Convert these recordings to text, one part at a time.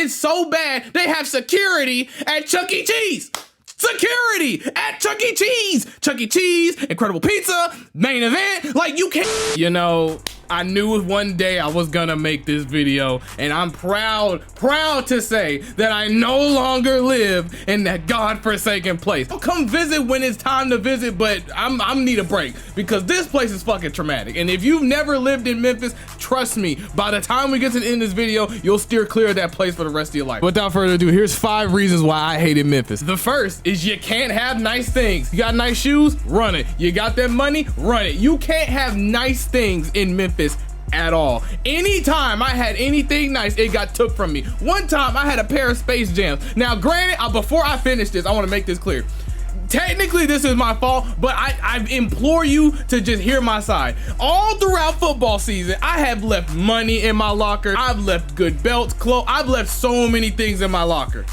It's so bad, they have security at Chuck E. Cheese. Security at Chuck E. Cheese. Chuck E. Cheese, Incredible Pizza, Main Event. Like, you can't. You know, I knew one day I was gonna make this video, and I'm proud to say that I no longer live in that godforsaken place. I'll come visit when it's time to visit, but I'm need a break because this place is fucking traumatic. And if you've never lived in Memphis, trust me, by the time we get to the end of this video, you'll steer clear of that place for the rest of your life. Without further ado, here's 5 reasons why I hated Memphis. The first is you can't have nice things. You got nice shoes? Run it. You got that money? Run it. You can't have nice things in Memphis at all. Anytime I had anything nice, it got took from me. One time I had a pair of Space Jams. Now granted, before I finish this, I want to make this clear. Technically this is my fault, but I implore you to just hear my side. All throughout football season, I have left money in my locker. I've left good belts, clothes. I've left so many things in my locker.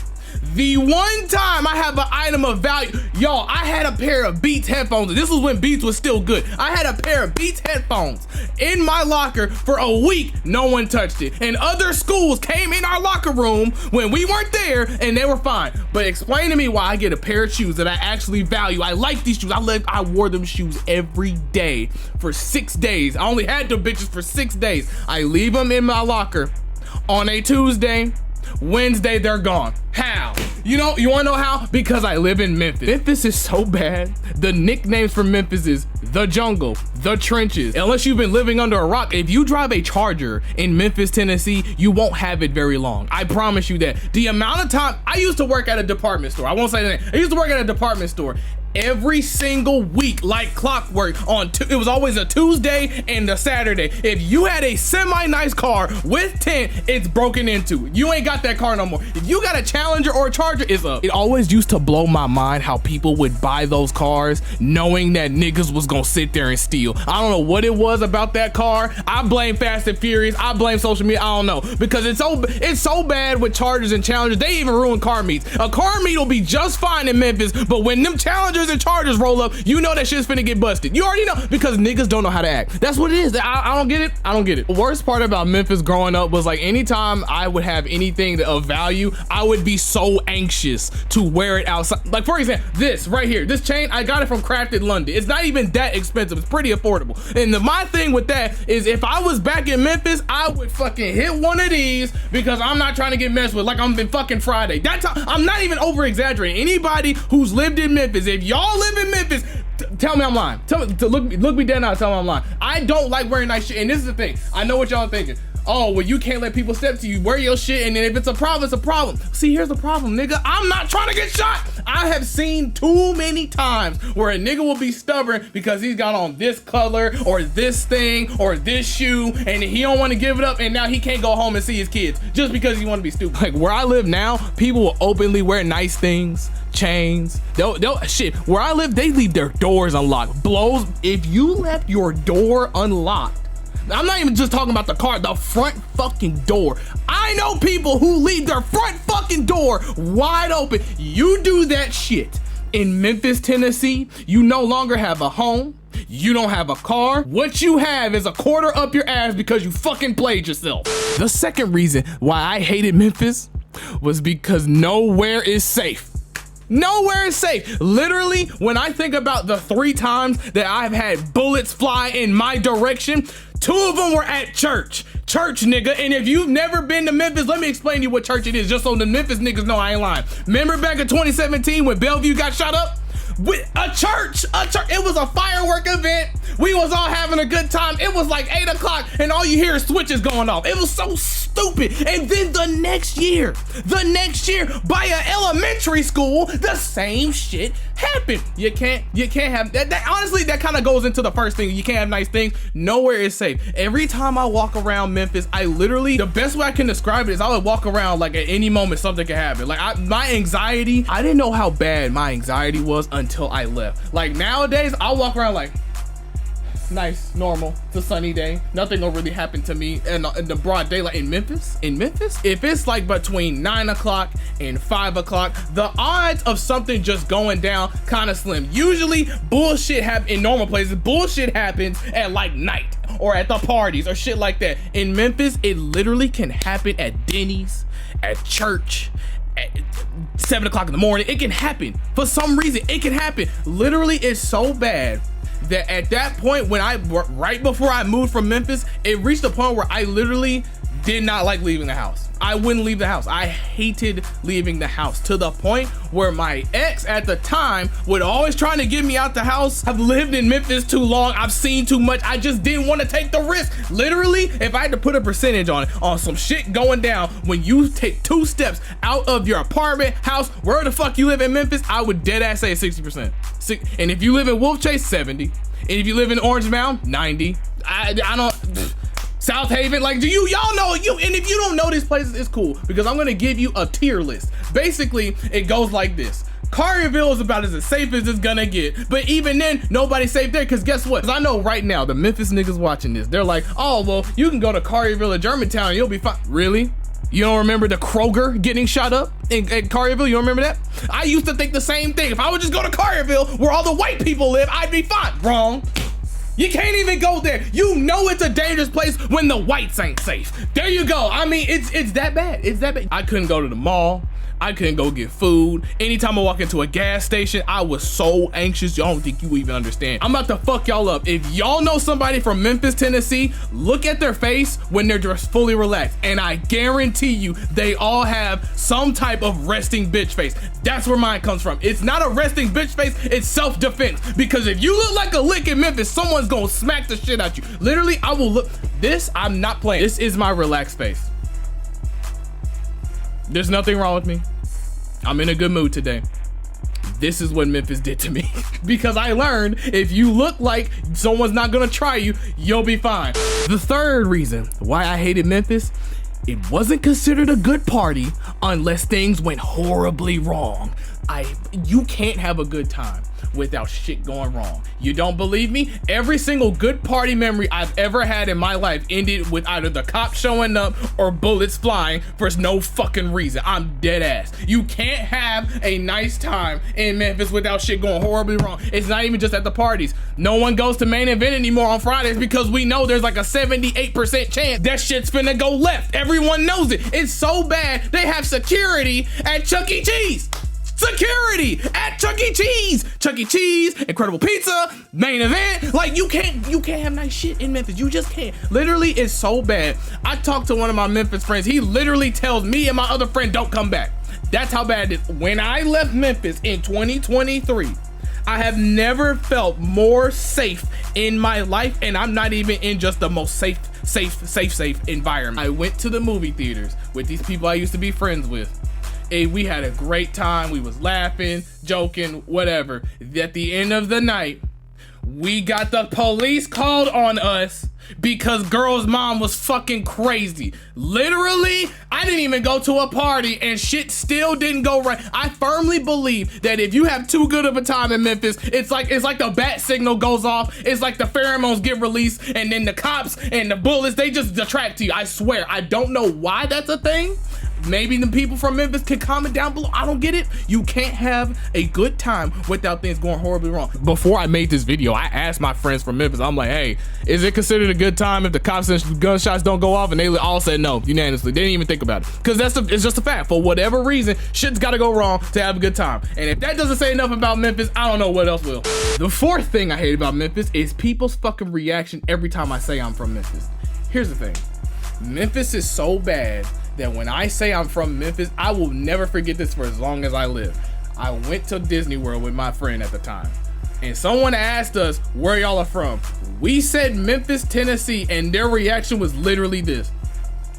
The one time I have an item of value, y'all, I had a pair of Beats headphones. This was when Beats was still good. I had a pair of Beats headphones in my locker for a week. No one touched it. And other schools came in our locker room when we weren't there and they were fine. But explain to me why I get a pair of shoes that I actually value. I like these shoes. I wore them shoes every day for 6 days. I only had them bitches for 6 days. I leave them in my locker on a Tuesday. Wednesday, they're gone. How? You wanna know how? Because I live in Memphis. Memphis is so bad. The nicknames for Memphis is the jungle, the trenches. Unless you've been living under a rock, if you drive a Charger in Memphis, Tennessee, you won't have it very long. I promise you that. The amount of time, I used to work at a department store. I won't say that. I used to work at a department store. Every single week, like clockwork, it was always a Tuesday and a Saturday. If you had a semi-nice car with tint, it's broken into. You ain't got that car no more. If you got a Challenger or a Charger, it's up. It always used to blow my mind how people would buy those cars knowing that niggas was gonna sit there and steal. I don't know what it was about that car. I blame Fast and Furious. I blame social media. I don't know, because it's so bad with Chargers and Challengers. They even ruin car meets. A car meet will be just fine in Memphis, but when them Challengers and Chargers roll up, you know that shit's finna get busted. You already know, because niggas don't know how to act. That's what it is. I don't get it. I don't get it. The worst part about Memphis growing up was, like, anytime I would have anything of value, I would be so anxious to wear it outside. Like, for example, this right here, this chain, I got it from Crafted London. It's not even that expensive. It's pretty affordable. And my thing with that is, if I was back in Memphis, I would fucking hit one of these, because I'm not trying to get messed with like I'm in fucking Friday. That's how, I'm not even over exaggerating. Anybody who's lived in Memphis, if y'all live in Memphis, tell me I'm lying. Look me dead now, tell me I'm lying. I don't like wearing nice shit, and this is the thing. I know what y'all are thinking. Oh, well, you can't let people step to you. Wear your shit, and then if it's a problem, it's a problem. See, here's the problem, nigga. I'm not trying to get shot. I have seen too many times where a nigga will be stubborn because he's got on this color or this thing or this shoe, and he don't want to give it up, and now he can't go home and see his kids just because he want to be stupid. Like, where I live now, people will openly wear nice things, chains. Shit, where I live, they leave their doors unlocked. Blows. If you left your door unlocked, I'm not even just talking about the car, the front fucking door. I know people who leave their front fucking door wide open. You do that shit in Memphis, Tennessee, you no longer have a home. You don't have a car. What you have is a quarter up your ass because you fucking played yourself. The second reason why I hated Memphis was because nowhere is safe. Nowhere is safe. Literally, when I think about the 3 times that I've had bullets fly in my direction, 2 of them were at church. Church, nigga. And if you've never been to Memphis, let me explain to you what church it is, just so the Memphis niggas know I ain't lying. Remember back in 2017 when Bellevue got shot up? With a church. It was a firework event. We was all having a good time. It was like 8 o'clock and all you hear is switches going off. It was so stupid. And then the next year, by an elementary school, the same shit happened. You can't have that. Honestly, that kind of goes into the first thing. You can't have nice things. Nowhere is safe. Every time I walk around Memphis, I literally, the best way I can describe it is I would walk around like at any moment something could happen. Like my anxiety, I didn't know how bad my anxiety was until I left. Like nowadays, I walk around like, nice, normal, it's a sunny day, nothing will really happen to me. And in the broad daylight in Memphis, if it's like between 9 o'clock and 5 o'clock, the odds of something just going down kind of slim. Usually bullshit happens in normal places. Bullshit happens at like night or at the parties or shit like that. In Memphis, it literally can happen at Denny's, at church, at 7 o'clock in the morning. It can happen. For some reason, it can happen. Literally, it's so bad that at that point, right before I moved from Memphis, it reached a point where I literally did not like leaving the house. I wouldn't leave the house. I hated leaving the house, to the point where my ex at the time would always trying to get me out the house. I've lived in Memphis too long. I've seen too much. I just didn't want to take the risk. Literally, if I had to put a percentage on it, on some shit going down, when you take 2 steps out of your apartment, house, where the fuck you live in Memphis, I would dead ass say 60%. And if you live in Wolf Chase, 70. And if you live in Orange Mound, 90. I don't... South Haven, like, y'all know you, and if you don't know these places, it's cool, because I'm gonna give you a tier list. Basically, it goes like this. Collierville is about as safe as it's gonna get, but even then, nobody's safe there, because guess what? 'Cause I know right now, the Memphis niggas watching this, they're like, oh, well, you can go to Collierville or Germantown and you'll be fine. Really? You don't remember the Kroger getting shot up in Collierville? You don't remember that? I used to think the same thing. If I would just go to Collierville, where all the white people live, I'd be fine. Wrong. You can't even go there. You know it's a dangerous place when the whites ain't safe. There you go. I mean, it's that bad. It's that bad. I couldn't go to the mall. I couldn't go get food. Anytime I walk into a gas station, I was so anxious. Y'all don't think you even understand. I'm about to fuck y'all up. If y'all know somebody from Memphis, Tennessee, look at their face when they're just fully relaxed. And I guarantee you, they all have some type of resting bitch face. That's where mine comes from. It's not a resting bitch face, it's self-defense. Because if you look like a lick in Memphis, someone's gonna smack the shit out you. Literally, I will look. This, I'm not playing. This is my relaxed face. There's nothing wrong with me. I'm in a good mood today. This is what Memphis did to me. Because I learned if you look like someone's not gonna try you, you'll be fine. The third reason why I hated Memphis, it wasn't considered a good party unless things went horribly wrong. You can't have a good time without shit going wrong. You don't believe me? Every single good party memory I've ever had in my life ended with either the cops showing up or bullets flying for no fucking reason. I'm dead ass. You can't have a nice time in Memphis without shit going horribly wrong. It's not even just at the parties. No one goes to Main Event anymore on Fridays because we know there's like a 78% chance that shit's finna go left. Everyone knows it. It's so bad they have security at Chuck E. Cheese. Security at Chuck E. Cheese. Chuck E. Cheese, Incredible Pizza, Main Event. Like, you can't have nice shit in Memphis. You just can't. Literally, it's so bad. I talked to one of my Memphis friends. He literally tells me and my other friend, don't come back. That's how bad it is. When I left Memphis in 2023, I have never felt more safe in my life, and I'm not even in just the most safe environment. I went to the movie theaters with these people I used to be friends with. We had a great time. We was laughing, joking, whatever. At the end of the night, we got the police called on us because girl's mom was fucking crazy. Literally, I didn't even go to a party and shit still didn't go right. I firmly believe that if you have too good of a time in Memphis, it's like the bat signal goes off. It's like the pheromones get released, and then the cops and the bullets, they just attract to you. I swear, I don't know why that's a thing. Maybe the people from Memphis can comment down below. I don't get it. You can't have a good time without things going horribly wrong. Before I made this video, I asked my friends from Memphis, I'm like, hey, is it considered a good time if the cops and gunshots don't go off? And they all said no, unanimously. They didn't even think about it. Because it's just a fact. For whatever reason, shit's gotta go wrong to have a good time. And if that doesn't say enough about Memphis, I don't know what else will. The fourth thing I hate about Memphis is people's fucking reaction every time I say I'm from Memphis. Here's the thing. Memphis is so bad that when I say I'm from Memphis, I will never forget this for as long as I live. I went to Disney World with my friend at the time, and someone asked us where y'all are from. We said Memphis, Tennessee, and their reaction was literally this.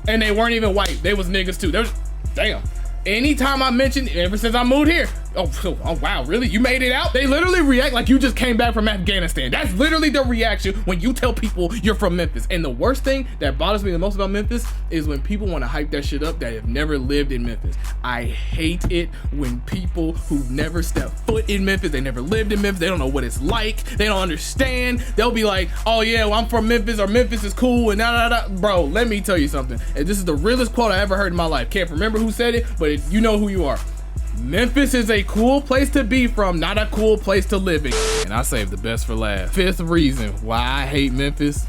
And they weren't even white, they was niggas too. Damn. Anytime I mention, ever since I moved here, oh wow, really? You made it out? They literally react like you just came back from Afghanistan. That's literally the reaction when you tell people you're from Memphis. And the worst thing that bothers me the most about Memphis is when people want to hype that shit up that have never lived in Memphis. I hate it when people who never stepped foot in Memphis, they never lived in Memphis, they don't know what it's like, they don't understand. They'll be like, oh yeah, well, I'm from Memphis, or Memphis is cool, and da. Bro, let me tell you something. And this is the realest quote I ever heard in my life. Can't remember who said it, but you know who you are. Memphis is a cool place to be from, not a cool place to live in. And I saved the best for last. Fifth reason why I hate Memphis.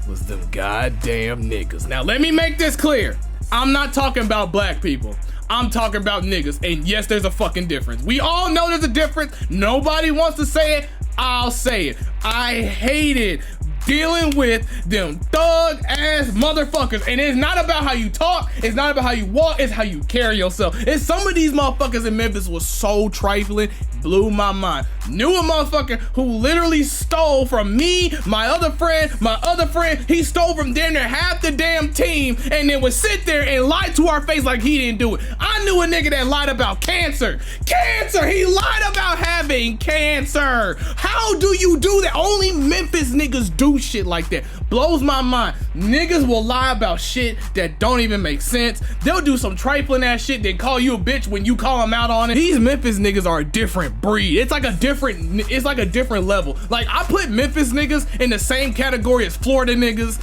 was them goddamn niggas. Now let me make this clear. I'm not talking about black people. I'm talking about niggas. And yes, there's a fucking difference. We all know there's a difference. Nobody wants to say it. I'll say it. I hated dealing with them thug ass motherfuckers. And it's not about how you talk, it's not about how you walk, it's how you carry yourself. And some of these motherfuckers in Memphis was so trifling, blew my mind. Knew a motherfucker who literally stole from me, my other friend, he stole from damn near half the damn team and then would sit there and lie to our face like he didn't do it. I knew a nigga that lied about cancer. He lied about having cancer. How do you do that? Only Memphis niggas do shit like that. Blows my mind. Niggas will lie about shit that don't even make sense. They'll do some trifling ass shit, then call you a bitch when you call them out on it. These Memphis niggas are a different breed. It's like a different level. Like, I put Memphis niggas in the same category as Florida niggas,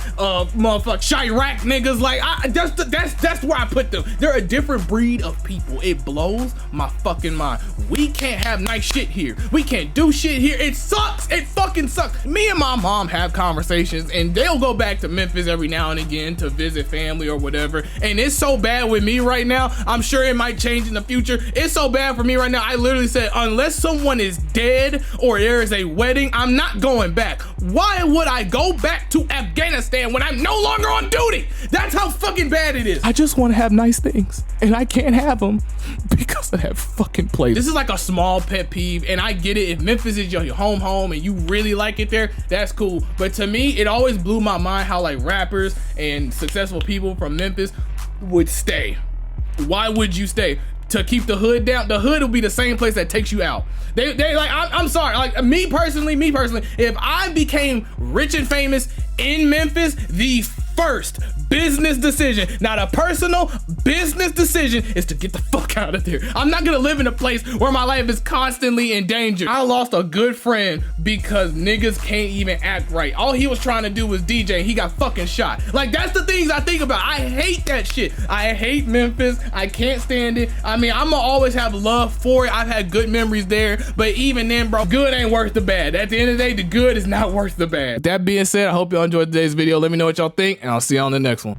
motherfucker Chirac niggas. Like, that's where I put them. They're a different breed of people. It blows my fucking mind. We can't have nice shit here. We can't do shit here. It sucks. It fucking sucks. Me and my mom have conversations and they'll go back to Memphis every now and again to visit family or whatever. And it's so bad with me right now. I'm sure it might change in the future. It's so bad for me right now. I literally said, unless someone is dead or there is a wedding, I'm not going back. Why would I go back to Afghanistan when I'm no longer on duty? That's how fucking bad it is. I just want to have nice things and I can't have them because of that fucking place. This is like a small pet peeve, and I get it. If Memphis is your home and you really like it there, that's cool. But to me, it always blew my mind how like rappers and successful people from Memphis would stay. Why would you stay? To keep the hood down? The hood will be the same place that takes you out. They like, I'm sorry, like me personally, if I became rich and famous in Memphis, the first business decision, not a personal business decision, is to get the fuck out of there. I'm not gonna live in a place where my life is constantly in danger. I lost a good friend because niggas can't even act right. All he was trying to do was DJ and he got fucking shot. Like, that's the things I think about. I hate that shit. I hate Memphis. I can't stand it. I mean, I'm gonna always have love for it. I've had good memories there, but even then, bro, good ain't worth the bad. At the end of the day, the good is not worth the bad. That being said, I hope y'all enjoyed today's video. Let me know what y'all think, and I'll see you on the next one.